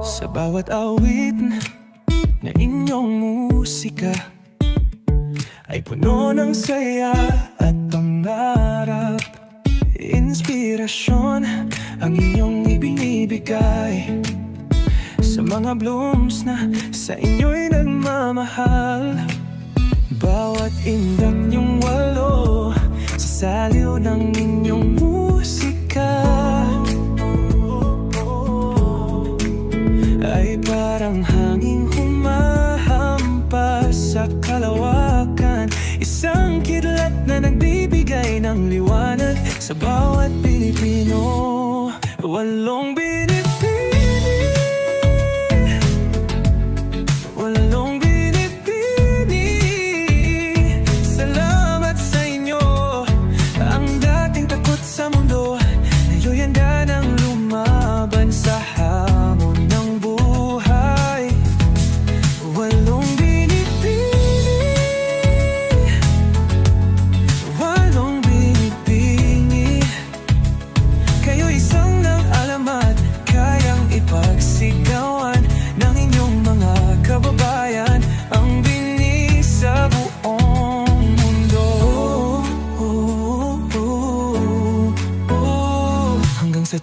Sa bawat awit na inyong musika ay puno ng saya at pangarap. Inspirasyon ang inyong ibinibigay sa mga blooms na sa inyo'y nagmamahal. Bawat indak niyong walo sa saliw ng inyong musika ay parang hanging humahampas sa kalawakan. Isang kidlat na nagbibigay ng liwanag sa bawat Pilipino. Walong binibini, walong binibini. Salamat sa inyo. Ang dating takot sa mundo, ngayon handa nang lumaban sa hamon ng buhay. Walong binibini, walong binibini. Kayo isang ng alamat, kayang ipagsigawan ng inyong mga kababayan. Ang bini sa buong mundo. Hanggang sa